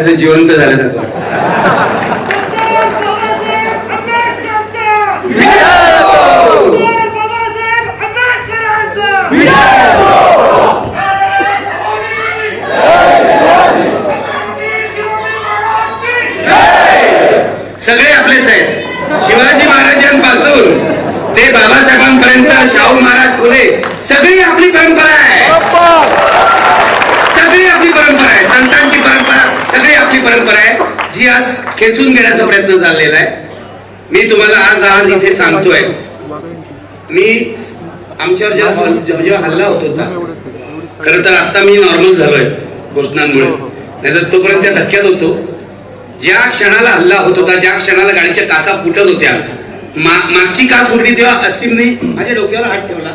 असं जिवंत झाल्यासारखं वाटतं. सगळे आपलेच आहेत. शिवाजी महाराजांपासून ते बाबासाहेबांपर्यंत, शाहू महाराज, फुले, सगळी आपली परंपरा आहे. सगळी आपली परंपरा आहे. संतांची परंपरा सगळी आपली परंपरा आहे, जी आज खेचून घेण्याचा प्रयत्न चाललेला आहे. मी तुम्हाला आज इथे सांगतोय, मी आमच्यावर जेव्हा हल्ला होत होता, खरं तर आता मी नॉर्मल झालोय घोषणांमुळे, नाहीतर तोपर्यंत त्या धक्क्यात होतो. ज्या क्षणाला हल्ला होत होता, ज्या क्षणाला गाडीच्या काचा फुटत होत्या, मागची काच फुटली तेव्हा असीमने माझ्या डोक्यावर हात ठेवला.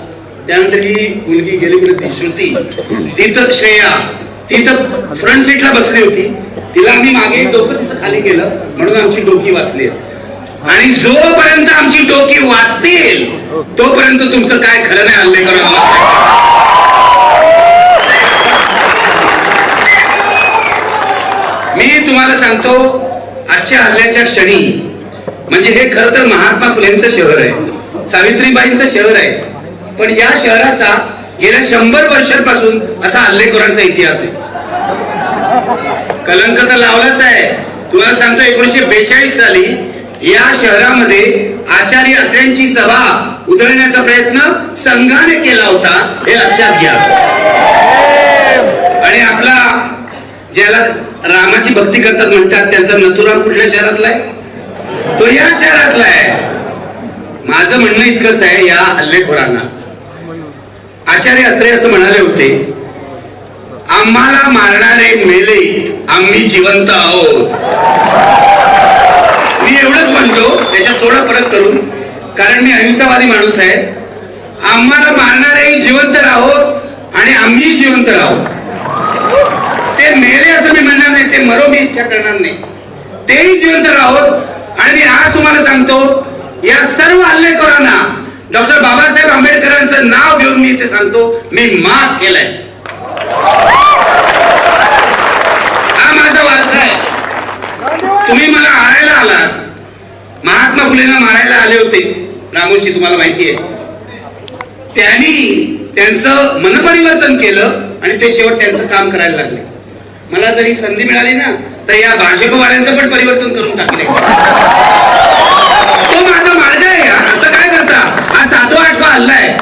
त्यानंतर ही मुलगी गेली होती श्रुती, तिथं श्रेया, तिथं फ्रंट सीटला बसली होती. तिला आम्ही मागे डोकं तिथं खाली केलं, म्हणून आमची डोकी वाचली. आणि जोपर्यंत आमची डोकी वाचतील तोपर्यंत तुमचं काय खरं नाही हल्ले करा. मी तुम्हाला सांगतो, आजच्या हल्ल्याच्या क्षणी, म्हणजे हे खरं तर महात्मा फुलेंचं शहर आहे, सावित्रीबाईंचं शहर आहे, पण या शहराचा गेल्या 100 वर्षांपासून असा हल्लेखोरांचा इतिहास आहे. कलंक तर लावलाच आहे. तुम्हाला सांगतो, 1942 साली या शहरामध्ये आचार्य अत्र्यांची सभा उधळण्याचा प्रयत्न संघाने केला होता, हे लक्षात घ्या. आणि आपला ज्याला रामाची भक्ती करतात म्हणतात, त्यांचा नथुराम कुठल्या शहरातला आहे? तो या शहरातला आहे. माझं म्हणणं इतकंच आहे, या हल्लेखोरांना आचार्य अत्रे असं म्हणाले होते, आम्हाला मारणारे मेले, आम्ही जिवंत आहोत. मी एवढंच म्हणतो, त्याच्यात थोडा फरक करून, कारण मी अहिंसावादी माणूस आहे. आम्हाला मारणारे जिवंत राहोत आणि आम्ही जिवंत राहोत. ते मेले असं मी म्हणणार नाही, ते मरो मी इच्छा करणार नाही, तेही जिवंत राहोत. आणि मी आज तुम्हाला सांगतो, या सर्व हल्लेखोरांना डॉक्टर बाबासाहेब आंबेडकरांचं नाव घेऊन मी इथे सांगतो, मी माफ केलंय. हा माझा वारसा आहे. तुम्ही मला मारायला आलात, महात्मा फुलेंना मारायला आले होते रामोशी, तुम्हाला माहिती आहे. त्यांनी त्यांचं मनपरिवर्तन केलं आणि ते शेवट त्यांचं काम करायला लागले. मला जरी संधी मिळाली ना, तर या भाजपवाल्यांचं पण परिवर्तन करून टाकले. तो माझा मार्ग आहे. असं काय करता? हा 7वा 8वा हल्ला आहे.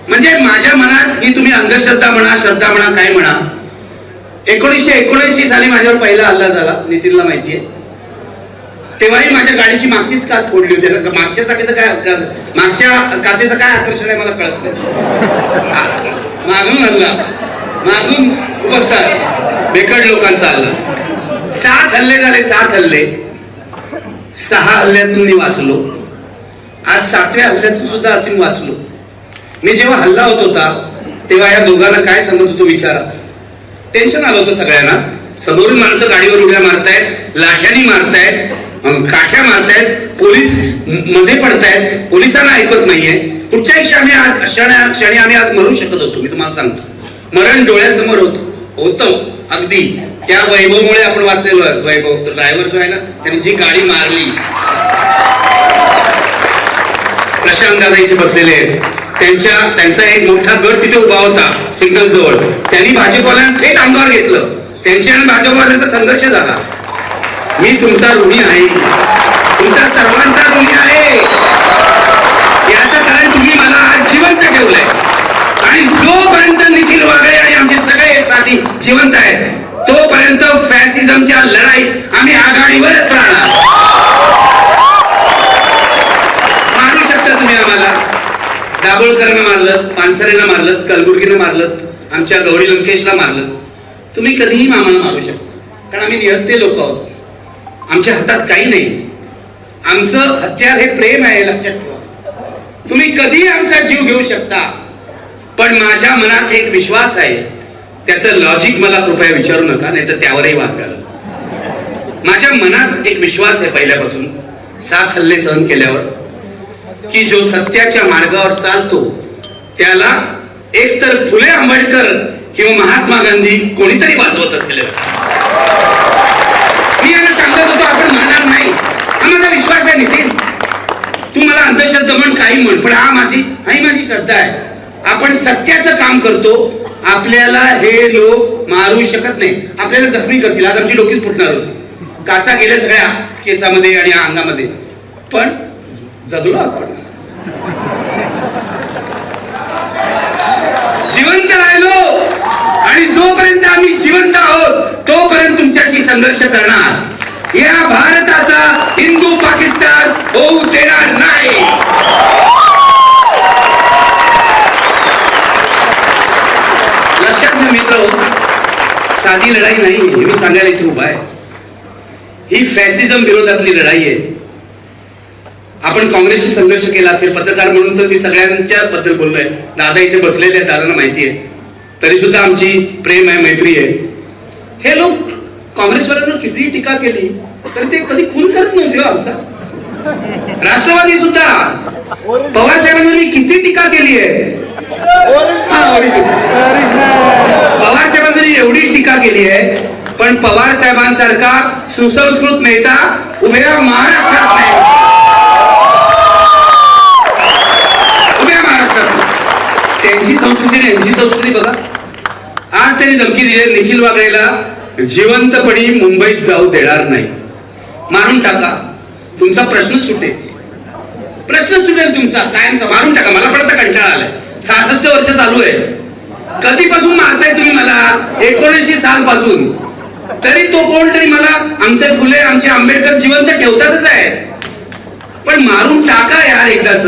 म्हणजे माझ्या मनात ही, तुम्ही अंधश्रद्धा म्हणा, श्रद्धा म्हणा, काय म्हणा, 1979 साली माझ्यावर पहिला हल्ला झाला, नितीनला माहितीये. तेव्हाही माझ्या गाडीची मागचीच काच फोडली होती. मागच्या चाकाचं काय, मागच्या काचेचं काय आकर्षण आहे मला कळत नाही. मागून हल्ला, मागून उपस्कार, बेकड लोकांचा हल्ला. 7 हल्ले झाले, 7 हल्ले. 6 हल्ल्यातून मी वाचलो. आज 7व्या हल्ल्यातून सुद्धा असीम वाचलो. मी जेव्हा हल्ला होत होता तेव्हा या दोघांना काय सांगत होतो विचारा. टेन्शन आलं होतं सगळ्यांनाच. समोरून माणसं गाडीवर उड्या मारतायत, लाठ्यानी मारतायत, काठ्या मारतायत, पोलीस मध्ये पडतायत, पोलिसांना ऐकत नाहीये. कुठच्याही क्षणी आम्ही आज मरू शकत होतो. मी तुम्हाला सांगतो, मरण डोळ्यासमोर होतं अगदी. त्या वैभवमुळे आपण वाचलेलो आहे. वैभव ड्रायव्हर जो आहे ना, त्यांनी जी गाडी मारली, प्रशांत दादा इथे बसलेले आहेत, त्यांचा एक मोठा गट तिथे उभा होता सिग्नल जवळ. त्यांनी भाजपवाल्यांना थेट अंगावर घेतलं. त्यांच्या आणि भाजपवाल्यांचा संघर्ष झाला. मी तुमचा ऋणी आहे, तुमचा सर्वांचा ऋणी आहे. याचं कारण तुम्ही मला आज जिवंत ठेवलंय. आणि जोपर्यंत निखिल वागळे आणि आमचे सगळे साथी जिवंत आहेत, तोपर्यंत फॅसिझमच्या लढाईत आम्ही आघाडीवरच राहणार. मारू शकता तुम्ही आम्हाला. दाभोळकरांना मारलं, पानसरेला मारलं, कलबुर्गीनं मारलं, आमच्या गौरी लंकेशला मारलं. तुम्ही कधीही आम्हाला मारू शकता, कारण आम्ही निहत्ते लोक आहोत. आमच्या हातात काही नाही. आमचं हत्यार हे प्रेम आहे, लक्षात ठेवा. तुम्ही कधीही आमचा जीव घेऊ शकता, पण माझ्या मनात एक विश्वास आहे. त्याचं लॉजिक मला कृपया विचारू नका, नाही तर त्यावरही वाद घाला. माझ्या मनात एक विश्वास आहे पहिल्यापासून, 7 हल्ले सहन केल्यावर, की जो सत्याच्या मार्गावर चालतो त्याला एकतर फुले आंबेडकर किंवा महात्मा गांधी कोणीतरी वाचवत असेल. नितीन, तू मला अंधश्रद्धा म्हण, काही म्हण, पण ही माझी श्रद्धा आहे. आपण सत्याचं काम करतो. आपल्याला हे लोक मारू शकत नाही, आपल्याला जखमी करतील. आज आमची डोकीच फुटणार होती, काचा गेल्या सगळ्या केसामध्ये आणि अंगामध्ये, पण जगलो आपण, जिवंत राहिलो. आणि जोपर्यंत आम्ही जिवंत आहोत तोपर्यंत तुमच्याशी संघर्ष करणार. या भारताचा हिंदू पाकिस्तान होऊ देणार नाही. लक्षात घ्या मित्र, साधी लढाई नाही हे मी सांगायला इथे उभा आहे. ही फॅसिझम विरोधातली लढाई आहे. आपण काँग्रेसशी संघर्ष केला असेल, पत्रकार म्हणून तर मी सगळ्यांच्या बद्दल बोललोय. दादा इथे बसलेले आहेत, दादांना माहिती आहे, तरी सुद्धा आमची प्रेम आहे, मैत्री आहे. हे लोक काँग्रेसवाल्यांवर किती टीका केली तर ते कधी खून करत नव्हते. आमचा राष्ट्रवादी सुद्धा पवार साहेबांनी किती टीका केली आहे. पवार साहेबांनी एवढी टीका केली आहे, पण पवार साहेबांसारखा सुसंस्कृत नेता उभ्या महाराष्ट्रात नाही. उभ्या महाराष्ट्रात त्यांची संस्कृती आणि यांची संस्कृती बघा. आज त्यांनी धमकी दिली आहे, निखिल वागळेला जिवंतपणी मुंबईत जाऊ देणार नाही, मारून टाका, तुमचा प्रश्न सुटेल. प्रश्न सुटेल तुमचा कायमचा, मारून टाका. मला पण आता कंटाळा आलाय. 66 वर्ष चालू आहे. कधीपासून मारताय तुम्ही मला? 1900 साल पासून. तरी तो कोणतरी मला, आमचे फुले आमचे आंबेडकर जिवंत ठेवतातच आहे, पण मारून टाका यार एकदाच.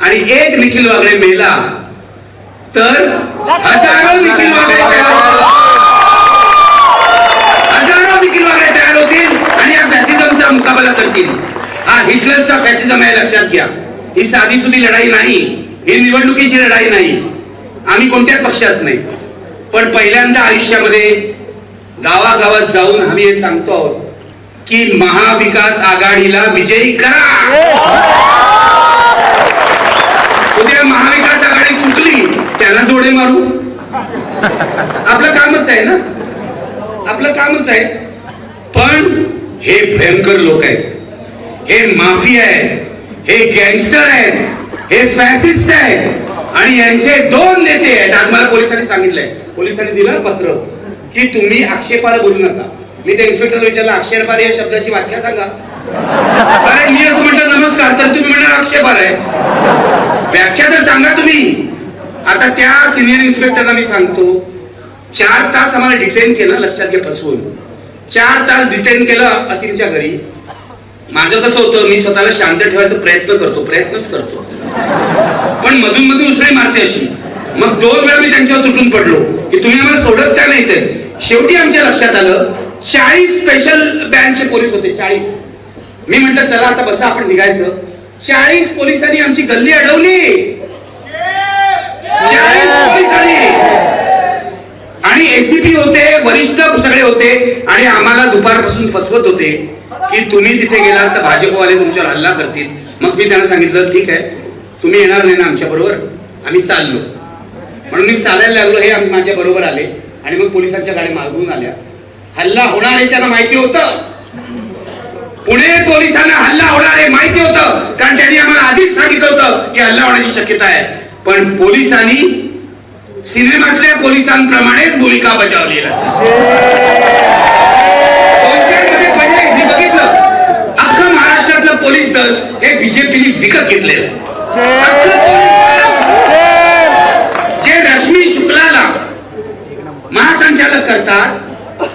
आणि एक निखिल वागळे मेला तर हजारो निखिल वागळे तयार होतील आणि या फॅसिझमचा मुकाबला करतील. हा हिटलरचा फॅसिझम आहे, लक्षात घ्या. ही साधी सुधी लढाई नाही, ही निवडणुकीची लढाई नाही. आम्ही कोणत्याच पक्षात नाही, पण पहिल्यांदा आयुष्यामध्ये गावागावात जाऊन आम्ही हे सांगतो आहोत की महाविकास आघाडीला विजयी करा. उद्या महाविकास आघाडी चुकली, त्याला जोडे मारू. आपलं कामच आहे ना, आपलं कामच आहे. पण हे भयंकर लोक आहेत, हे माफिया आहेत, हे गँगस्टर आहेत, हे फॅसिस्ट आहेत आणि यांचे 2 नेते आहेत. आज मला पोलिसांनी सांगितलंय, पोलिसांनी दिलं पत्र की तुम्ही आक्षेपार्ह बोलू नका. मी त्या इन्स्पेक्टरला विचारलं, आक्षेपार्ह या शब्दाची व्याख्या सांगा. कारण मी असं म्हटलं नमस्कार, तर तुम्ही म्हणणार आक्षेपार्ह आहे. व्याख्या तर सांगा तुम्ही. आता त्या सिनियर इन्स्पेक्टरला मी सांगतो, 4 तास आम्हाला डिटेन केलं, लक्षात घ्या, फसवून 4 तास डिटेन केलं असीमच्या घरी. माझं कसं होतं, मी स्वतःला शांत ठेवायचा प्रयत्नच करतो, पण मधून मधून उसळी मारते अशी. मग 2 वेळा मी त्यांच्यावर तुटून पडलो की तुम्ही आम्हाला सोडत का नाही. ते शेवटी आमच्या लक्षात आलं 40 स्पेशल बँडचे पोलीस होते, 40. मी म्हटलं चला आता बसा, आपण निघायचं. 40 पोलिसांनी आमची गल्ली अडवली, 40 पोलिसांनी. आणि एसीपी होते, वरिष्ठ सगळे होते आणि आम्हाला दुपारपासून फसवत होते की तुम्ही तिथे गेलात तर भाजपवाले तुमच्यावर हल्ला करतील. मग मी त्यांना सांगितलं ठीक आहे, तुम्ही येणार नाही ना आमच्या बरोबर. आम्ही चाललो, म्हणून मी चालायला लागलो. हे माझ्या बरोबर आले आणि मग पोलिसांच्या गाड्या मागून आल्या. हल्ला होणार आहे त्यांना माहिती होतं. पुणे पोलिसांना हल्ला होणार आहे माहिती होतं, कारण त्यांनी आम्हाला आधीच सांगितलं होतं की हल्ला होण्याची शक्यता आहे. पण पोलिसांनी सिनेमातल्या पोलिसांप्रमाणेच भूमिका बजावली. मी बघितलं, अख्खं महाराष्ट्रातलं पोलीस दल हे बीजेपीने विकत घेतलेलं. जे रश्मी शुक्लाला महासंचालक करतात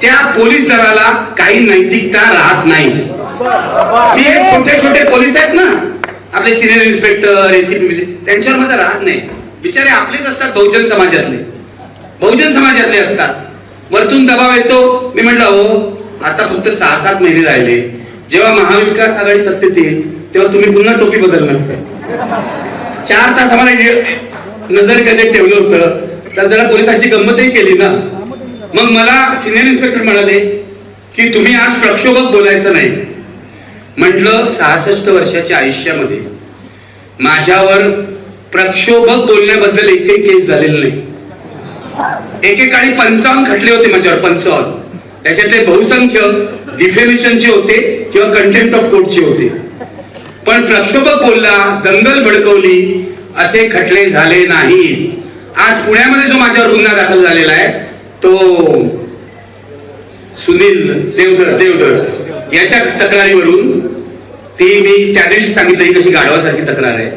त्या पोलीस दलाला काही नैतिकता राहत नाही. छोटे छोटे पोलीस आहेत ना आपले, सिनियर इन्स्पेक्टर, एसीपी, त्यांच्यावर माझा राहत नाही. बिचारे आपलेच असतात, बहुजन समाजातले असतात. वरतून दबाव येतो. मी म्हटलं हो आता फक्त 6-7 महिने राहिले, जेव्हा महाविकास आघाडी सत्तेत येईल तेव्हा तुम्ही पुन्हा टोपी बदलणार काय? 4 तास आम्हाला नजर कधी ठेवलं होतं, तर जरा पोलिसांची गंमतही केली ना. मग मला सिनियर इन्स्पेक्टर म्हणाले की तुम्ही आज प्रक्षोभक बोलायचं नाही. म्हटलं 66 वर्षाच्या आयुष्यामध्ये माझ्यावर प्रक्षोभक बोलण्याबद्दल एकही केस झालेलं नाही. एकेकाळी 55 खटले होते माझ्यावर, 55. त्याच्यातले बहुसंख्य डिफेमेशनचे होते किंवा कंटेम्प्ट ऑफ कोर्टचे होते. पण प्रक्षोभक बोलला, दंगल भडकवली असे खटले झाले नाहीत. आज पुण्यामध्ये जो माझ्यावर गुन्हा दाखल झालेला आहे तो सुनील देवधर याच्या तक्रारीवरून, ती मी त्या दिवशी सांगितलं ही कशी गाढवासारखी तक्रार आहे,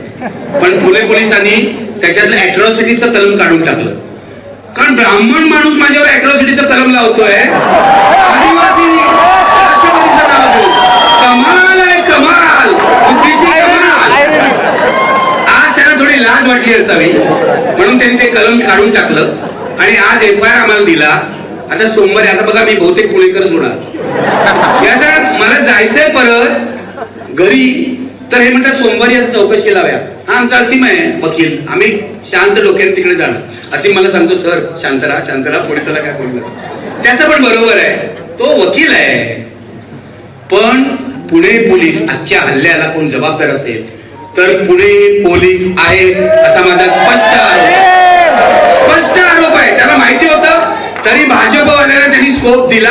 पण पुणे पोलिसांनी त्याच्यातलं अॅट्रॉसिटीचं कलम काढून टाकलं. कारण ब्राह्मण माणूस माझ्यावर अॅट्रॉसिटीचं कलम लावतोय, आदिवासी राष्ट्रपतीचं नाव घेऊन. कमाल आहे, कमाल, बुद्धीची कमाल. आज त्याला थोडी लाज वाटली असावी म्हणून त्यांनी ते कलम काढून टाकलं आणि आज FIR आम्हाला दिला. आता सोमवारी, आता बघा मी बहुतेक पुणेकरच होणार याचा, मला जायचंय परत घरी, तर हे म्हणतात सोमवारी आता चौकशी लाव्या. हा आमचा असीम आहे वकील, आम्ही शांत डोक्याने तिकडे जाणार. असीम मला सांगतो, सर शांत राहा, पोलिसाला काय बोलणार. त्याचं पण बरोबर आहे, तो वकील आहे. पण पुणे पोलीस आजच्या हल्ल्याला कोण जबाबदार असेल तर पुणे पोलीस आहेत असा माझा स्पष्ट आरोप आहे. त्याला माहिती होतं तरी भाजपवाल्याला त्यांनी स्कोप दिला.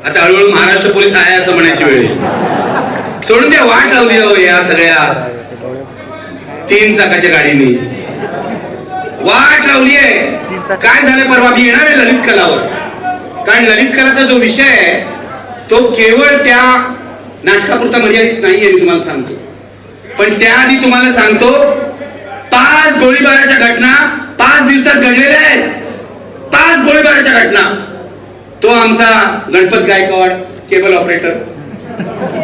आता हळूहळू महाराष्ट्र पोलीस आहे असं म्हणायची वेळ सोडून द्या. वाट लावली हो या सगळ्या 3 चाकाच्या गाडीनी, वाट लावली आहे. काय झालं, परवा मी येणार आहे ललित कलावर, कारण ललित कलाचा जो विषय आहे तो केवळ त्या नाटकापुरता मर्यादित नाहीये, मी तुम्हाला सांगतो. पण त्याआधी तुम्हाला सांगतो, 5 गोळीबाराच्या घटना 5 दिवसात घडलेल्या आहेत. 5 गोळीबाराच्या घटना. तो आमचा गणपत गायकवाड केबल ऑपरेटर,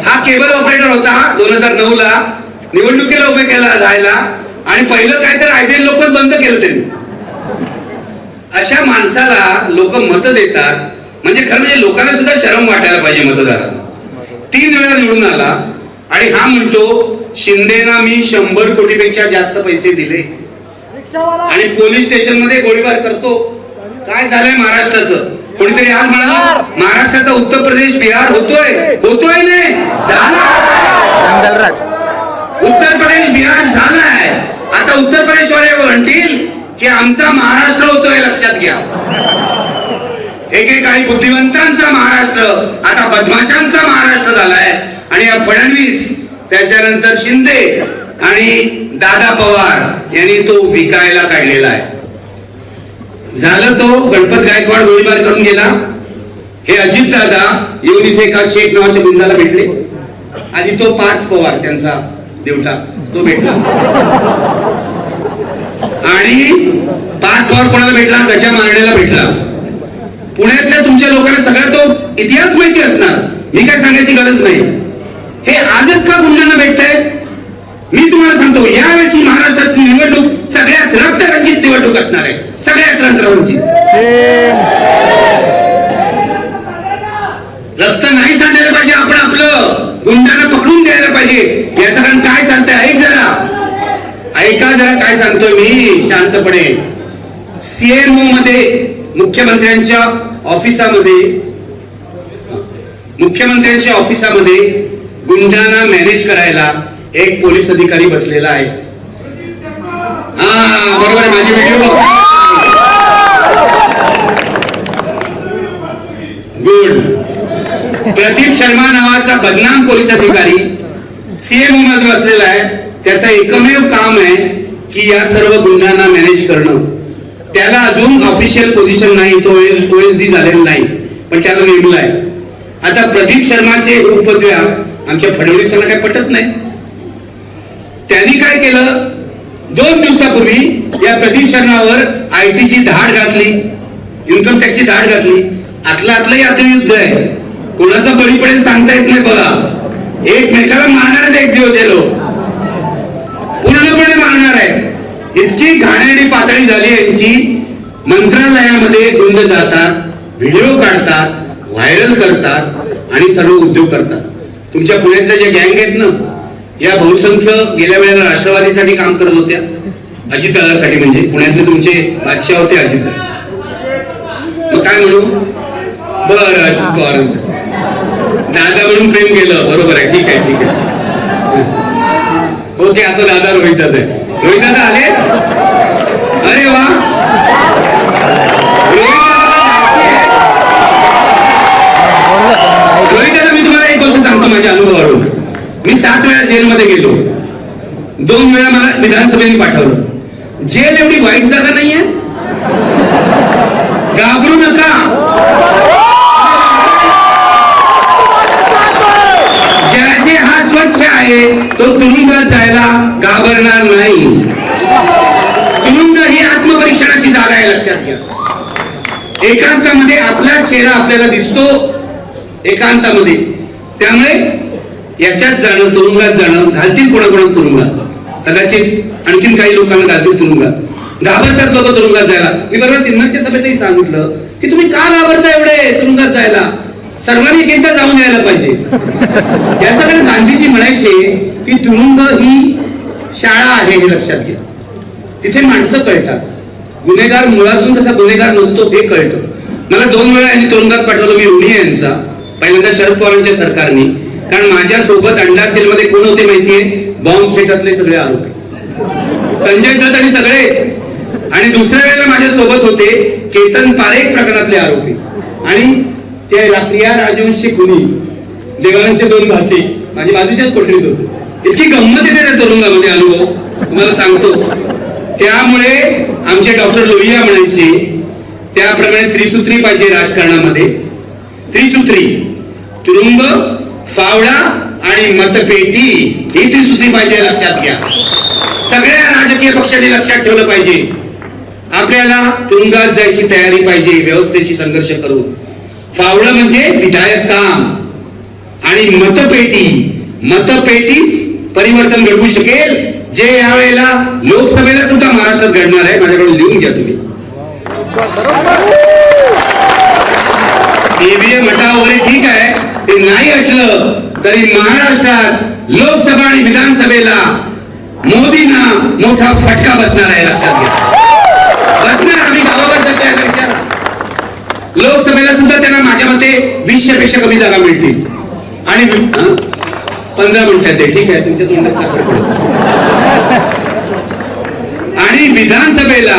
हा केबल ऑपरेटर होता 2009 ला, निवडणुकीला उभे केला राहिला आणि पहिलं काय तर IPL लोकमत बंद केलं त्यांनी. अशा माणसाला लोक मत देतात म्हणजे खरं म्हणजे लोकांना सुद्धा शरम वाटायला पाहिजे. मतदारांना 3 वेळा निवडून आला आणि हा म्हणतो शिंदेना मी 100 कोटीपेक्षा जास्त पैसे दिले आणि पोलीस स्टेशन मध्ये गोळीबार करतो. काय झालंय महाराष्ट्राचं? कोणीतरी आज म्हणाला महाराष्ट्राचा उत्तर प्रदेश बिहार होतोय नाही झाला. उत्तर प्रदेश बिहार झालाय. आता उत्तर प्रदेश वाले म्हणतील की आमचा महाराष्ट्र होतोय, लक्षात घ्या. एकेकाळी बुद्धिवंतांचा महाराष्ट्र आता बदमाशांचा महाराष्ट्र झालाय. आणि या फडणवीस, त्याच्यानंतर शिंदे आणि दादा पवार यांनी तो विकायला काढलेला आहे. झालं तो गणपत गायकवाड गोळीबार करून गेला. हे अजित दादा येऊन इथे एका शेख नावाच्या बिंदाला भेटले. आधी तो पार्थ पवार त्यांचा देवटा तो भेटला आणि पार्थ पवार कोणाला भेटला? गजा मारण्याला भेटला. पुण्यातल्या तुमच्या लोकांना सगळा तो इतिहास माहिती असणार, मी काय सांगायची गरज नाही. हे आजच का गुंडांना भेटतंय? मी तुम्हाला सांगतो, यावेळची महाराष्ट्राची निवडणूक सगळ्यात रक्तरंजित निवडणूक असणार आहे. सगळ्यात रक्तरंजित. रक्त नाही सांडायला पाहिजे. आपण आपलं गुंडांना पकडून द्यायला पाहिजे. या सगळ्यांना काय चालतंय ऐका जरा काय सांगतोय मी शांतपणे. CMO मध्ये मुख्यमंत्र्यांच्या ऑफिसामध्ये गुंडांना मॅनेज करायला एक पोलीस अधिकारी बसलेला आहे. हा बरोबर, माझे व्हिडिओ गुड. प्रदीप शर्मा नावाचा बदनाम पोलीस अधिकारी CMO मध्ये बसलेला आहे. त्याचं एकमेव काम आहे की या सर्व गुंडांना मॅनेज करणं. त्याला अजून ऑफिशियल पोझिशन नाही, तो OSD झालेला नाही, पण त्याला नेमलं आहे. आता प्रदीप शर्माचे उपद्व्या आमच्या फडणवीसांना काय पटत नाही. त्यांनी काय केलं, 2 दिवसापूर्वी या प्रदीप शर्मावर IT ची धाड घातली, इन्कम टॅक्सची धाड घातली. आतलं युद्ध आहे. कोणाचा बळी पडेल सांगता येत नाही. बघा, एकमेकाला मारणारच एक दिवस हे लोक पूर्णपणे मारणार आहे. इतकी घाणेरडी पातळी झाली यांची. मंत्रालयामध्ये गुंड जातात, व्हिडिओ काढतात, व्हायरल करतात आणि सर्व उद्योग करतात. तुमच्या पुण्यातल्या ज्या गँग आहेत ना, या बहुसंख्य गेल्या वेळेला राष्ट्रवादीसाठी काम करत होत्या, अजितदादासाठी. म्हणजे पुण्यातले तुमचे बादशाह होते अजितदादा. मग काय म्हणू, बरं अजित पवारांचं दादा म्हणून प्रेम केलं, बरोबर आहे, ठीक आहे. ओके, आता दादा रोहितदादा आहे. रोहितदादा आले, अरे वा. विधानसभेने पाठवलं. जेल एवढी वाईट जागा नाहीये, घाबरू नका. ज्याचे हा स्वच्छ आहे तो तुरुंगात जायला घाबरणार नाही. तुरुंग ही आत्मपरीक्षणाची जागा आहे, लक्षात घ्या. एकांतामध्ये आपला चेहरा आपल्याला दिसतो, एकांतामध्ये. त्यामुळे याच्यात जाणं, तुरुंगात जाणं, घालतील कोणाकोणा तुरुंगात, कदाचित आणखीन काही लोकांना घालतील तुरुंगात. घाबरतात लोक तुरुंगात जायला. मी बरोबर सिन्नरच्या सभेतही सांगितलं की तुम्ही का घाबरता एवढे तुरुंगात जायला, सर्वांनी एकदा जाऊन यायला पाहिजे. याच्याकडे गांधीजी म्हणायचे की तुरुंग ही शाळा आहे, हे लक्षात घ्या. तिथे माणसं कळतात. गुन्हेगार मुळातून कसा गुन्हेगार नसतो हे कळतं. मला 2 वेळा यांनी तुरुंगात पाठवलं. मी ऋणी आहे यांचा. पहिल्यांदा शरद पवारांच्या सरकारने, कारण माझ्या सोबत अंडा सेल मध्ये कोण होते माहितीये? बॉम्ब फेटातले सगळे आरोपी, संजय दत्त आणि सगळेच. आणि दुसऱ्या वेळेला माझ्या सोबत होते केतन पारेख प्रकरणातले आरोपी आणि ते प्रिया राजवंशी खुनी, देवानंदचे 2 भाचे माझी बाजूच्याच कोठडीत होते. इतकी गंमत येते त्या तुरुंगामध्ये अनुभव तुम्हाला सांगतो. त्यामुळे आमचे डॉक्टर लोहिया म्हणायचे त्याप्रमाणे त्रिसूत्री पाहिजे राजकारणामध्ये. त्रिसूत्री, तुरुंग, फावडा आणि मतपेटी, ही त्रिसूत्री पाहिजे, लक्षात घ्या. सगळ्या राजकीय पक्षांनी लक्षात ठेवलं पाहिजे. आपल्याला तुरुंगात जायची तयारी पाहिजे, व्यवस्थेशी संघर्ष करून. फावडं म्हणजे विधायक काम आणि मतपेटीच परिवर्तन घडवू शकेल, जे यावेळेला लोकसभेला सुद्धा महाराष्ट्रात घडणार आहे. माझ्याकडून लिहून घ्या तुम्ही. ईव्हीएम हटा वगैरे ठीक आहे, ते नाही हटलं तरी महाराष्ट्रात लोकसभा आणि विधानसभेला मोदींना मोठा फटका बसणार आहे, लक्षात घ्या. बसणार. आम्ही गावाकडचा तयार विचार. लोकसभेला सुद्धा त्यांना माझ्या मते 20 पेक्षा कमी जागा मिळतील. आणि 15 मिनिटात आहे, ठीक आहे, तुमच्या तोंडात साखर पडेल. आणि विधानसभेला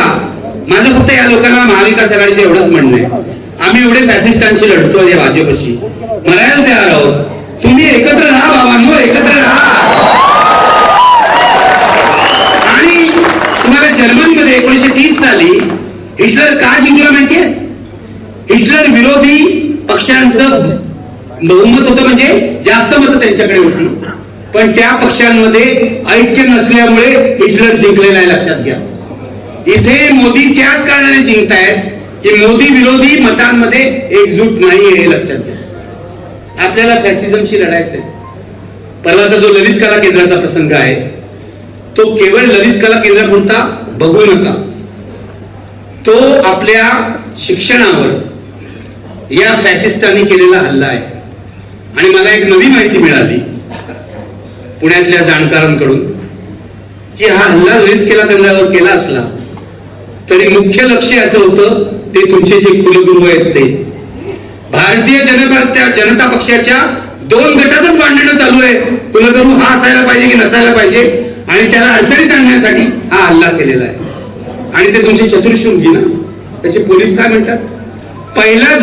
माझं फक्त या लोकांना महाविकास आघाडीचं एवढंच म्हणणं आहे, आम्ही एवढे फॅसिस्टांशी लढतो या भाजपशी, मरायला तयार आहोत. तुम्ही एकत्र राहा बाबांनो, एकत्र राहा. आणि तुम्हाला जर्मनीमध्ये 1930 साली हिटलर का जिंकला माहितीये? हिटलर विरोधी पक्षांचं बहुमत होतं, म्हणजे जास्त मतं त्यांच्याकडे होती. पण त्या पक्षांमध्ये ऐक्य नसल्यामुळे हिटलर जिंकलेला आहे, लक्षात घ्या. इथे मोदी त्याच कारणाने जिंकतायत की मोदी विरोधी मतांमध्ये एकजूट नाही, हे लक्षात घ्या. आपल्याला फॅसिझमशी लढायचंय. परवाचा जो ललित कला केंद्राचा प्रसंग आहे तो केवळ ललित कला केंद्रापुरता बघू नका. तो आपल्या शिक्षणावर या फॅसिस्टांनी केलेला हल्ला आहे. आणि मला एक नवी माहिती मिळाली पुण्यातल्या जाणकारांकडून की हा हल्ला ललित कला केंद्रावर केला असला तरी मुख्य लक्ष याचं होतं ते तुमचे जे कुलगुरू आहेत ते. भारतीय जनता पक्षाच्या 2 गटातच भांडणं चालू आहे. कुलगुरू हा असायला पाहिजे की नसायला पाहिजे, आणि त्याला अडचणीत आणण्यासाठी हा हल्ला केलेला आहे. आणि ते तुमचे चतुर्शृंगी ना, त्याचे पोलीस काय म्हणतात? पहिला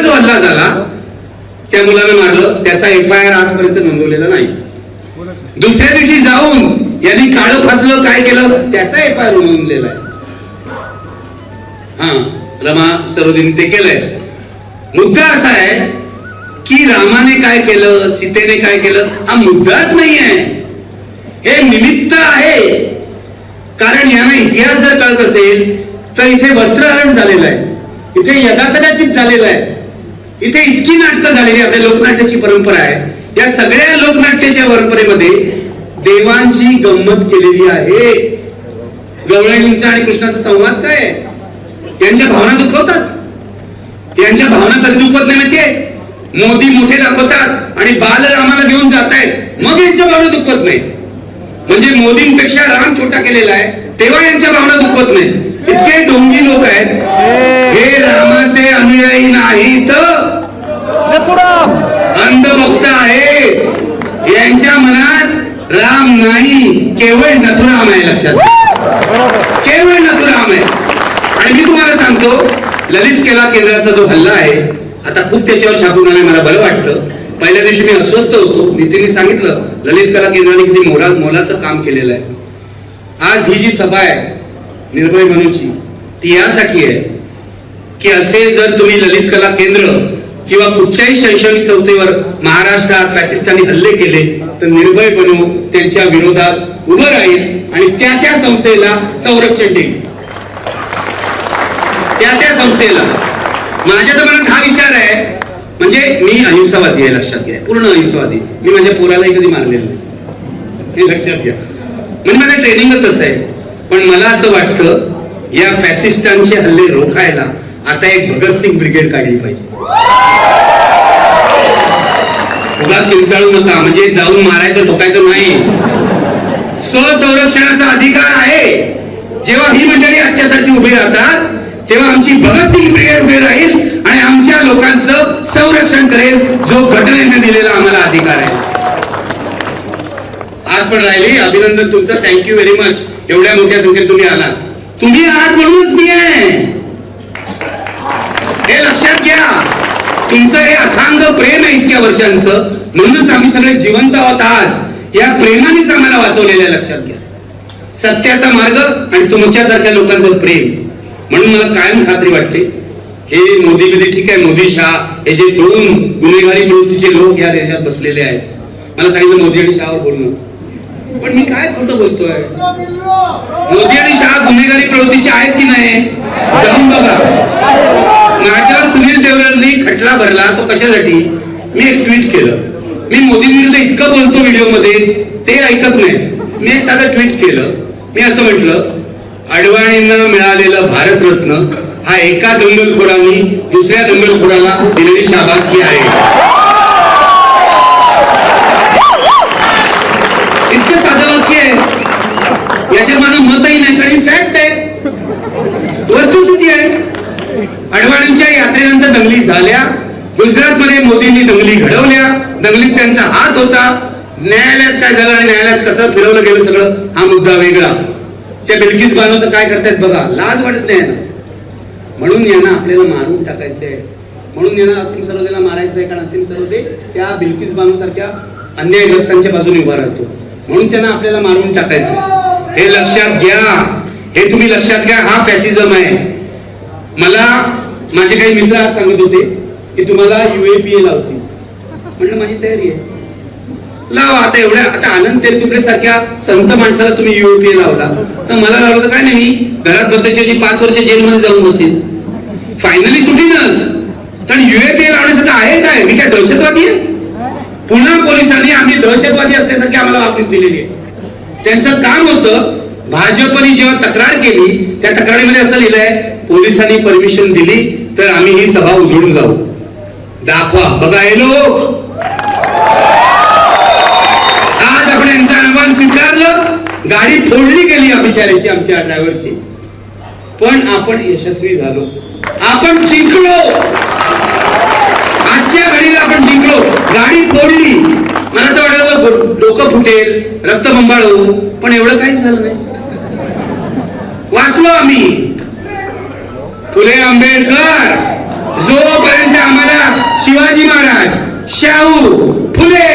जो हल्ला झाला त्या मुलानं मारलं, त्याचा FIR आजपर्यंत नोंदवलेला नाही. दुसऱ्या दिवशी जाऊन यांनी काळं फासलं, काय केलं, त्याचा FIR नोंदवलेला आहे. रमा सरोदीने ते केलंय. मुद्दा असा आहे की रामाने काय केलं, सीतेने काय केलं, हा मुद्दाच नाही आहे, हे निमित्त आहे. कारण यांना इतिहास जर कळत असेल तर इथे वस्त्रहरण झालेलं आहे, इथे यदाकदाचित झालेलं आहे, इथे इतकी नाटकं झालेली. आपल्या लोकनाट्याची परंपरा आहे. या सगळ्या लोकनाट्याच्या परंपरेमध्ये देवांची गंमत केलेली आहे. गवळणींचा आणि कृष्णाचा संवाद काय आहे? यांच्या भावना दुखवतात. यांच्या भावना कधी दुखवत नाही माहितीये? मोदी मोठे दाखवतात आणि बालरामाला घेऊन जातायत, मग यांच्या भावना दुखवत नाही. म्हणजे मोदींपेक्षा राम छोटा केलेला आहे तेव्हा यांच्या भावना दुखवत नाही. इतके डोंगी लोक आहेत. हे रामाचे अनुयायी नाहीत, अंधभक्त आहे. यांच्या मनात राम नाही, केवळ नथुराम आहे, लक्षात. केवळ नथुराम आहे. आणि मी तुम्हाला सांगतो, ललित कला केंद्राचा जो हल्ला आहे, आता खूप त्याच्यावर छापून आलाय, मला बरं वाटतं. पहिल्या दिवशी मी अस्वस्थ होतो. नितीनने सांगितलं ललित कला केंद्राने किती मोलाचं काम केलेलं आहे. आज ही जी सभा आहे निर्भय बनूची ती यासाठी आहे की असे जर तुम्ही ललित कला केंद्र किंवा कुठच्याही शैक्षणिक संस्थेवर महाराष्ट्रात फॅसिस्टांनी हल्ले केले तर निर्भय बनू त्यांच्या विरोधात उभं राहील आणि त्या संस्थेला संरक्षण देईल. त्या संस्थेला माझ्या तर मनात हा विचार आहे, म्हणजे मी अहिंसावादी आहे, लक्षात घ्या, पूर्ण अहिंसावादी. मी माझ्या पोरालाही कधी मारलेलं नाही हे लक्षात घ्या, म्हणजे माझं ट्रेनिंगच तसं आहे. पण मला असं वाटतं या फॅसिस्टांचे हल्ले रोखायला आता एक भगतसिंग ब्रिगेड काढली पाहिजे. उगाच किंचाळू नका, म्हणजे जाऊन मारायचं ठोकायचं नाही. स्वसंरक्षणाचा अधिकार आहे. जेव्हा ही मंडळी आजच्यासाठी उभी राहतात तेव्हा आमची भगतसिंग ब्रिगेड उभी राहील आणि आमच्या लोकांचं संरक्षण करेल, जो घटनेने दिलेला आम्हाला अधिकार आहे. आज पण राहिली. अभिनंदन तुमचं, थँक्यू व्हेरी मच. एवढ्या मोठ्या संख्येत तुम्ही आला. तुम्ही आहात म्हणूनच मी आहे, हे लक्षात घ्या. तुमचं हे अथांग प्रेम आहे इतक्या वर्षांचं, म्हणूनच आम्ही सगळे जिवंत आहोत आज. या प्रेमानेच आम्हाला वाचवलेलं लक्षात घ्या. सत्याचा मार्ग आणि तुमच्यासारख्या लोकांचं प्रेम. म्हणून मला कायम खात्री वाटते हे मोदी विधी ठीक आहे, मोदी शहा हे जे दोन गुन्हेगारी प्रवृत्तीचे लोक या देशात बसलेले आहेत. मला सांगितलं मोदी आणि शहावर बोलणं, पण मी काय खोटं बोलतोय? मोदी आणि शहा गुन्हेगारी प्रवृत्तीचे आहेत की नाही जाऊन बघा. माझ्यावर सुनील देवरांनी खटला भरला, तो कशासाठी? मी एक ट्विट केलं. मी मोदी विरुद्ध इतकं बोलतो व्हिडिओ मध्ये, ते ऐकत नाही. मी एक साधं ट्विट केलं. मी असं म्हटलं, अडवाणींना मिळालेलं भारतरत्न हा एका दंगलखोरांनी दुसऱ्या दंगलखोराला दिलेली शाबासकी आहे. इतकं साधं वाक्य आहे, याच्यात माझं मतही नाही, कारण फॅक्ट आहे, वस्तुस्थिती आहे. अडवाणींच्या यात्रेनंतर दंगली झाल्या. गुजरातमध्ये मोदींनी दंगली घडवल्या. दंगलीत त्यांचा हात होता. न्यायालयात काय झालं आणि न्यायालयात कसं फिरवलं गेलं सगळं, हा मुद्दा वेगळा. त्या बिल्किस बानोचं काय करतायत बघा, लाज वाटत नाही ना. म्हणून यांना आपल्याला मारून टाकायचंय, म्हणून यांना असीम सरोदेला मारायचंय, कारण असीम सरोदे त्या बिल्किस बानो सारख्या अन्यायग्रस्तांच्या बाजूने उभा राहतो, म्हणून त्यांना आपल्याला मारून टाकायचं. हे लक्षात घ्या, हे तुम्ही लक्षात घ्या. हा फॅसिझम आहे. मला माझे काही मित्र आज सांगत होते की तुम्हाला UAPA लावतील. म्हणलं माझी तयारी आहे, लावा. आता एवढ्या, आता आनंद तेलतुंबडे सारख्या संत माणसाला तुम्ही UAPA लावला तर मला लावलं तर काय नाही, मी घरात बसायची 5 वर्ष जेलमध्ये जाऊन बसेल, फायनली सुटीनच. कारण UAPA लावण्यासारखं आहे काय? मी काय दहशतवादी आहे? पुन्हा पोलिसांनी आम्ही दहशतवादी असल्यासारखी आम्हाला वागणूक दिलेली आहे. त्यांचं काम होतं, भाजपने जेव्हा तक्रार केली त्या तक्रारीमध्ये असं लिहिलंय, पोलिसांनी परमिशन दिली तर आम्ही ही सभा उधळून लावू. दाखवा, बघा हे लोक. आज आपण यांचं आव्हान स्वीकारलं, गाडी फोडली गेली बिचाऱ्याची, आमच्या ड्रायव्हरची, पण आपण यशस्वी झालो, आपण जिंकलो. आजच्या घडीला आपण जिंकलो. गाडी फोडली, मला तर वाटलं डोकं फुटेल, रक्तबंबाळ होऊ, पण एवढं काहीच झालं नाही. वाचलो आम्ही. फुले आंबेडकर, जोपर्यंत आम्हाला शिवाजी महाराज, शाहू, फुले,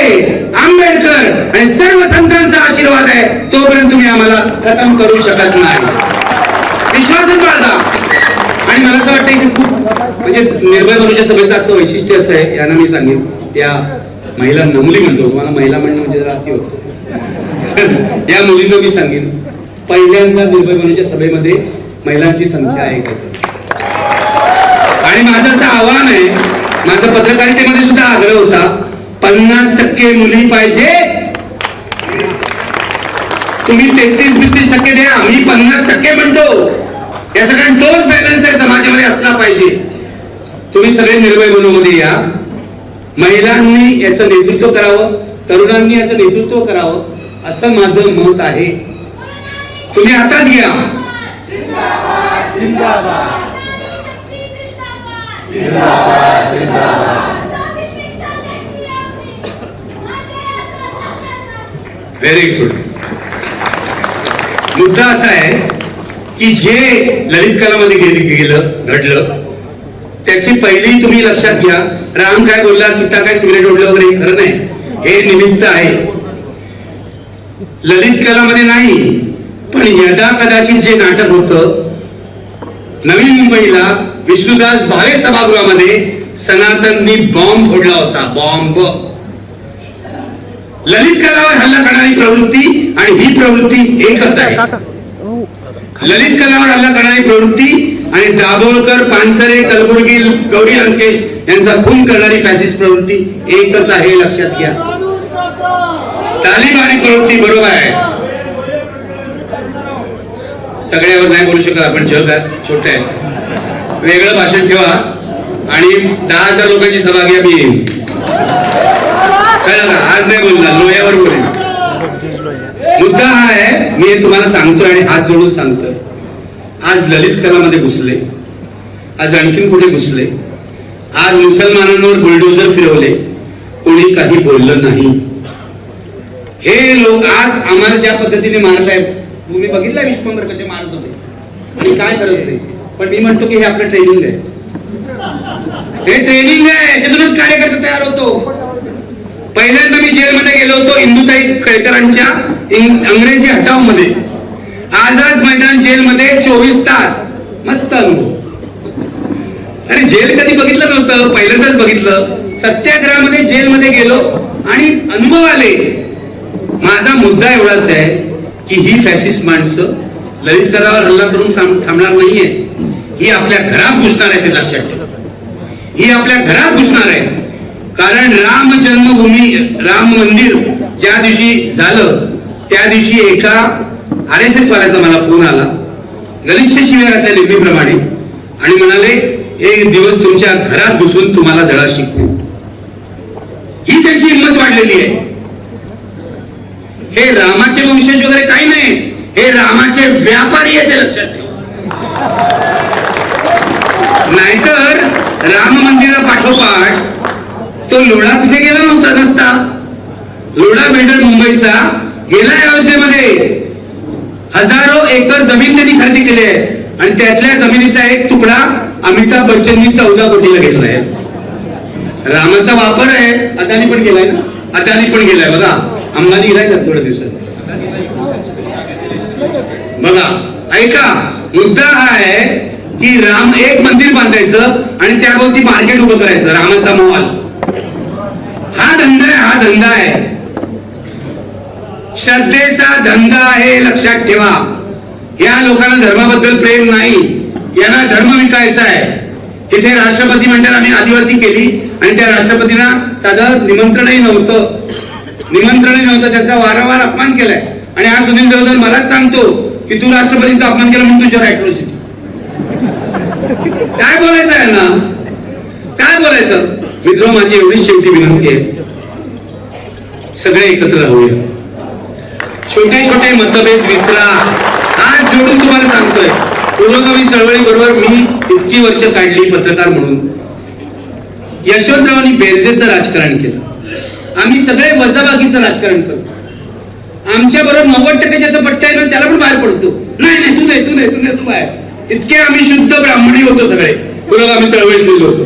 आंबेडकर आणि सर्व संतांचा आशीर्वाद आहे, तोपर्यंत तुम्ही आम्हाला खतम करू शकत नाही. विश्वासच बाळगा. आणि मला असं वाटतं की खूप, म्हणजे निर्भय बनूच्या सभेचं आजचं वैशिष्ट्य असं आहे, यांना मी सांगेन, त्या महिला मुली म्हणतो, मला महिला म्हणणं म्हणजे जरा अति होतं. या मुलींना मी सांगेन, पहिल्यांदा निर्भय बनूच्या सभेमध्ये महिलांची संख्या आहे. आणि माझं असं आव्हान आहे, माझं पत्रकारितेमध्ये सुद्धा आग्रह होता, 50% मुली पाहिजे. तुम्ही 33-32% द्या, मी 50% म्हणतो. याचा कारण तोच बॅलन्स आहे समाजामध्ये असला पाहिजे. तुम्ही सगळे निर्भय बनूमध्ये या. महिलांनी याचं नेतृत्व करावं, तरुणांनी याचं नेतृत्व करावं, असं माझं मत आहे. तुम्ही हातात घ्या. Very good. मुद्दा असा आहे की जे ललित कलामध्ये घडलं त्याची पहिली तुम्ही लक्षात घ्या. राम काय बोलला, सीता काय सिगरेट ओढलं वगैरे, खरं नाही, हे निमित्त आहे. ललित कलामध्ये नाही, पण पण यदा कदाचित जे नाटक होतं नवी मुंबईला विष्णुदास भावे सभागृहामध्ये सनातननी बॉम्ब फोडला होता. बॉम्ब. ललित कलावर हल्ला करणारी प्रवृत्ती आणि ही प्रवृत्ती एकच आहे. ललित कलावर हल्ला करणारी प्रवृत्ती आणि दाभोळकर, पानसरे, कलबुर्गी, गौरी लंकेश यांचा खून करणारी फॅसिस्ट प्रवृत्ती एकच आहे, लक्षात घ्या. तालिबानी प्रवृत्ती बरोबर आहे. सगळ्यावर नाही बोलू शकत आपण, जग छोट आहे. वेगळं भाषण ठेवा आणि 10,000 लोकांची सभा घ्या, मी येईन. कळलं का? आज नाही बोलणार, लोह्यावर बोलेन. मुद्दा हा आहे, मी तुम्हाला सांगतोय आणि हात जोडून सांगतोय. आज ललित कलामध्ये घुसले, आज आणखीन कुठे घुसले, आज मुसलमानांवर बुलडोजर फिरवले, कोणी काही बोललं नाही. हे लोक आज आम्हाला ज्या पद्धतीने मारलाय, तुम्ही बघितलं विश्वंभर कसे मारत होते आणि काय करत होते. पण मी म्हणतो की हे आपलं ट्रेनिंग आहे, हे ट्रेनिंग आहे. त्यातूनच कार्यकर्ता तयार होतो. पहिल्यांदा मी जेलमध्ये गेलो होतो इंदुताई केळकरांच्या अंग्रेजी हटाव मध्ये, आझाद मैदान जेलमध्ये 24 तास. मस्त अनुभव. अरे जेल कधी बघितलं नव्हतं, पहिल्यांदाच बघितलं. सत्याग्रहामध्ये जेलमध्ये गेलो आणि अनुभव आले. माझा मुद्दा एवढाच आहे की ही फॅसिस्ट माणसं ललित कलावर हल्ला करून थांबणार नाहीये. ही आपल्या घरात घुसणार आहे, ते लक्षात ठेवा. ही आपल्या घरात घुसणार आहे. कारण राम जन्मभूमी, राम मंदिर ज्या दिवशी झालं त्या दिवशी एका RSS वाल्याचा मला फोन आला, गलिच्छ शिव्या घातल्या नेहमीप्रमाणे, आणि म्हणाले एक दिवस तुमच्या घरात घुसून तुम्हाला धडा शिकवू. ही त्यांची हिंमत वाढलेली आहे. हे रामाचे वंशज वगैरे काही नाही, हे रामाचे व्यापारी आहे, ते लक्षात ठेवा. नाहीतर राम मंदिरा पाठोपाठ तो लोढा तिथे गेला नव्हता नसता. लोढा बिल्डर मुंबईचा गेलाय अयोध्येमध्ये. हजारो एकर जमीन त्यांनी खरेदी केली आहे आणि त्यातल्या जमिनीचा एक तुकडा अमिताभ बच्चननी 14 कोटीला घेतलाय. रामाचा वापर आहे. अदानी पण गेलाय ना, अदानी पण गेलाय बघा. अंबानी गेलाय ना थोड्या दिवसात. बघा, ऐका, मुद्दा हा आहे की राम एक मंदिर बांधायचं आणि त्याभोवती मार्केट उभं करायचं, रामाचा मॉल. हा धंदा आहे, हा धंदा आहे. श्रद्धेचा धंदा आहे, लक्षात ठेवा. या लोकांना धर्माबद्दल प्रेम नाही, यांना धर्म विकायचा आहे. इथे राष्ट्रपती म्हणतात आम्ही आदिवासी केली आणि त्या राष्ट्रपतींना साधं निमंत्रणही नव्हतं, त्याचा वारंवार अपमान केलाय. आणि हा सुनील देवधर मलाच सांगतो की तू राष्ट्रपतींचा अपमान केला म्हणून तुझ्यावर अॅट्रॉसिटी. काय बोलायचं आहे ना, काय बोलायचं. मित्र, माझी एवढीच शेवटी विनंती आहे, सगळे एकत्र राहूया. छोटे छोटे मतभेद विसरा. हात जोडून तुम्हाला सांगतोय, पूर्वगामी चळवळी बरोबर मी इतकी वर्ष काढली पत्रकार म्हणून. यशवंतरावांनी बेरजेचं राजकारण केलं. आम्ही सगळे वजाबाकीचं राजकारण करतो. आमच्या बरोबर 90% ज्याचा पट्टा आहे ना त्याला पण बाहेर पडतो. नाही तू बाहेर. इतके आम्ही शुद्ध ब्राह्मणी होतो सगळे, पूर्वगामी चळवळीतले लोक.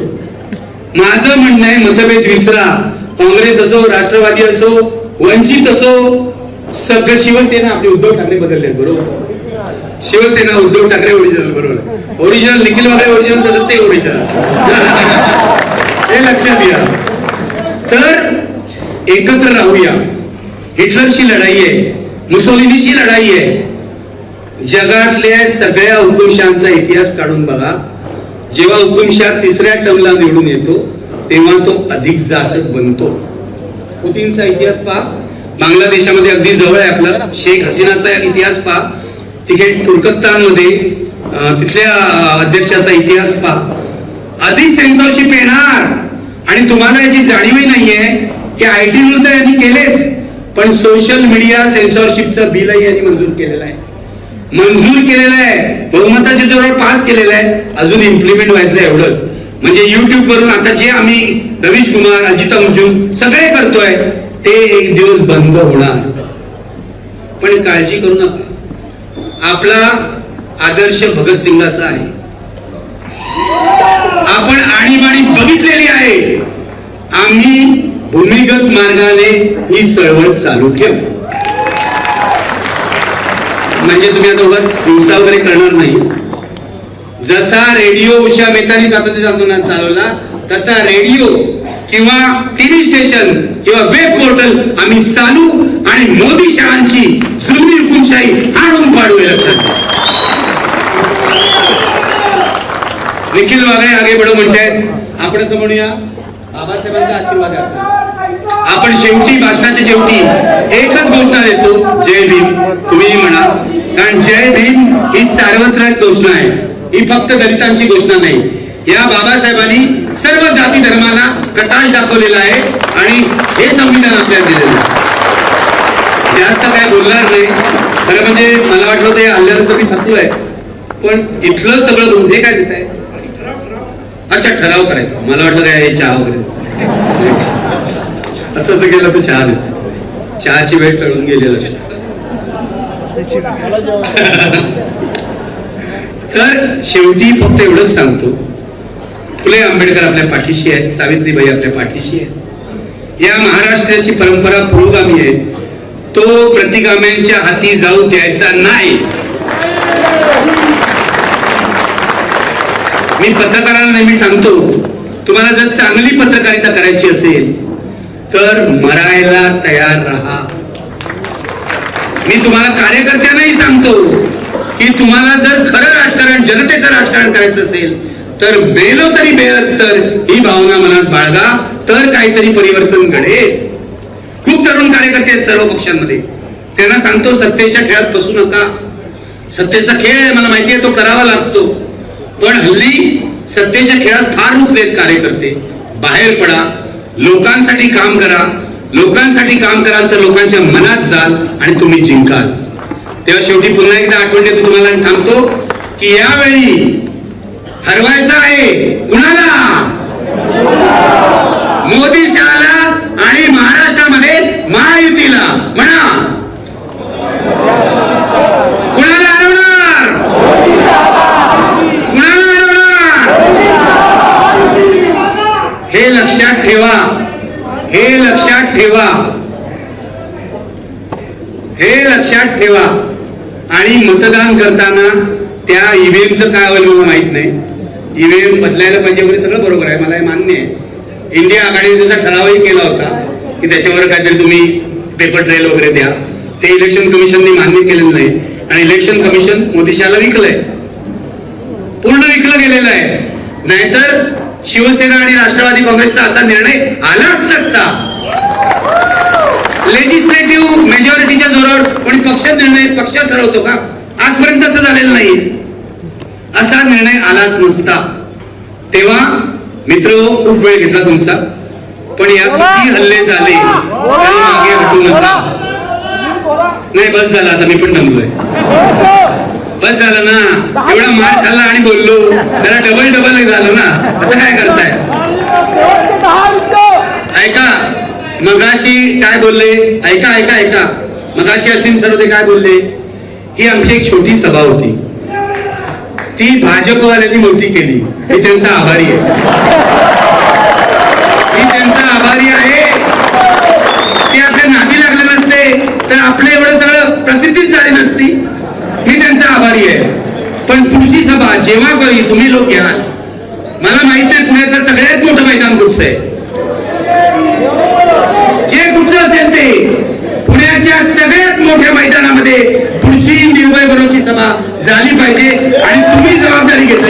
माझं म्हणणं आहे मतभेद विसरा. काँग्रेस असो, राष्ट्रवादी असो, वंचित असो, सगळं. शिवसेना आपले उद्धव ठाकरे बदलले बरोबर. शिवसेना उद्धव ठाकरे ओरिजिनल बरोबर. ओरिजिनल निखिल वागळे ओरिजिनल, तसं ते ओरिजिनल. हे लक्षात घ्या. तर एकत्र राहूया. हिटलरशी लढाई आहे, मुसोलिनीशी लढाई आहे. जगातल्या सगळ्या हुकुमशांचा इतिहास काढून बघा. जेव्हा हुकुमशाह तिसऱ्या टर्मला निवडून येतो तेव्हा तो अधिक जाचक बनतो. पुतीनचा इतिहास पहा. बांगलादेशामध्ये अगदी जवळ आहे आपला शेख हसीनाचा इतिहास पहा. तिथे तुर्कस्तानमध्ये तिथल्या अध्यक्षाचा इतिहास पहा. अधिक सेन्सॉरशिप येणार. आणि तुम्हाला याची जाणीवही नाहीये की IT रूल तर यांनी केलेच, पण सोशल मीडिया सेन्सॉरशिपचं बिलही यांनी मंजूर केलेलं आहे. बहुमताच्या जोरावर पास केलेलं आहे. अजून इम्प्लिमेंट व्हायचं एवढंच. म्हणजे युट्यूब वरून आता जे आम्ही रवीश कुमार, अजित अंजुम सगळे करतोय ते एक दिवस बंद होणार. पण काळजी करू नका. आपला आदर्श भगतसिंगाचा आहे. आपण आणीबाणी बघितलेली आहे. आम्ही भूमिगत मार्गाने ही चळवळ चालू ठेवू. म्हणजे तुम्ही आता उगाच हिंसा वगैरे करणार नाही. जसा रेडिओ उषा मेहतानी स्वातंत्र्य आंदोलन चालवला तसा रेडिओ किंवा टीव्ही स्टेशन किंवा वेब पोर्टल आम्ही चालू आणि मोदी शहांची जुलमी हुकुमशाही हाणून पाडू हे लक्षात घ्या. निखिल वागळे आगे बडो म्हणतायत आपण असं म्हणूया बाबासाहेबांचा आशीर्वाद आहे. आपण शेवटी भाषणाच्या शेवटी एकच घोषणा देतो, जय भीम. तुम्ही म्हणा, कारण जय भीम ही सार्वत्रिक घोषणा आहे, ही फक्त दलितांची घोषणा नाही. या बाबासाहेबांनी सर्व जाती धर्माला प्रकाश दाखवलेला आहे आणि हे संविधान आपल्याला दिलेलं आहे. जास्त काय बोलणार नाही. खरं म्हणजे मला वाटलं ते आल्यानंतर मी थकलोय, पण इथलं सगळं बोलून हे काय देत आहे. अच्छा, ठराव करायचा. मला वाटलं काय चहा वगैरे असं असं केलं तर चहा देत. चहाची वेळ टळून गेली लक्षात. तर शेवटी फक्त एवढंच सांगतो, फुले आंबेडकर आपल्या पाठीशी आहेत, सावित्रीबाई आपल्या पाठीशी आहेत. या महाराष्ट्राची परंपरा पुरोगामी आहे, तो प्रतिगाम्यांच्या हाती जाऊ द्यायचा नाही. मी पत्रकारांना नेहमी सांगतो, तुम्हाला जर चांगली पत्रकारिता करायची असेल तर मरायला तयार राहा. मी तुम्हाला कार्यकर्त्यांनाही सांगतो की तुम्हाला जर खरं राजकारण, जनतेचं राजकारण करायचं असेल तर बेलो तरी बेअत्तर ही भावना मनात बाळगा, तर काहीतरी परिवर्तन घडेल. खूप तरुण कार्यकर्ते आहेत सर्व पक्षांमध्ये. त्यांना सांगतो, सत्तेच्या खेळात बसू नका. सत्तेचा खेळ आहे, मला माहिती आहे, तो करावा लागतो. पण हल्ली सत्तेच्या खेळात फार रुतलेत कार्यकर्ते. बाहेर पडा, लोकांसाठी काम करा. लोकांसाठी काम कराल तर लोकांच्या मनात जाल आणि तुम्ही जिंकाल. तेव्हा शेवटी पुन्हा एकदा आठवण देतो तुम्हाला आणि थांबतो की यावेळी हरवायचं आहे कुणाला? मोदी शहाला आणि महाराष्ट्रामध्ये महायुतीला. म्हणा, कुणाला हरवणार? कुणाला हरवणार? हे लक्षात ठेवा, हे लक्षात ठेवा, हे लक्षात ठेवा. आणि मतदान करताना त्या ईव्हीएमचं काय होईल मला माहित नाही. ईव्हीएम बदलायला पाहिजे वगैरे सगळं बरोबर आहे, मला हे मान्य आहे. इंडिया आघाडीने जसा ठरावही केला होता की त्याच्यावर काहीतरी तुम्ही पेपर ट्रेल वगैरे द्या, ते इलेक्शन कमिशनने मान्य केलेलं नाही. आणि इलेक्शन कमिशन मोदी शहाला विकलंय, पूर्ण विकलं गेलेलं आहे. नाहीतर शिवसेना आणि राष्ट्रवादी काँग्रेसचा असा निर्णय आलाच नसता. लेजिस्लेटिव्ह मेजॉरिटीच्या जोरावर कोणी पक्ष निर्णय पक्ष ठरवतो का? आजपर्यंत असं झालेलं नाही. असा निर्णय आलाच नसता. तेव्हा मित्र, खूप वेळ घेतला तुमचा, पण या किती हल्ले झाले तरी मागे हटू नका. नाही, बस झाला, आता मी पण दमलोय. बस झालं ना, एवढा मार खाल्ला आणि बोललो, जरा डबल झालं ना. असं काय करताय? ऐका, मगाशी काय बोलले, ऐका ऐका ऐका. मगाशी असीम सरोदे काय बोलले, ही आमची एक छोटी सभा होती, ती भाजपवाल्यांनी मोठी केली. मी त्यांचा आभारी आहे, मी त्यांचा आभारी आहे. ते आपल्या नादी लागले नसते तर आपलं एवढं सगळं प्रसिद्धीच झाली नसती. मी त्यांचा आभारी आहे. पण पुढची सभा जेव्हा कधी तुम्ही लोक घ्याल, मला माहित आहे पुण्यातलं सगळ्यात मोठं मैदान कुठचं आहे. जे कुठचं असेल ते पुण्याच्या सगळ्यात मोठ्या मैदानामध्ये पुढची निर्भय बरोबरची सभा झाली पाहिजे आणि तुम्ही जबाबदारी घेता.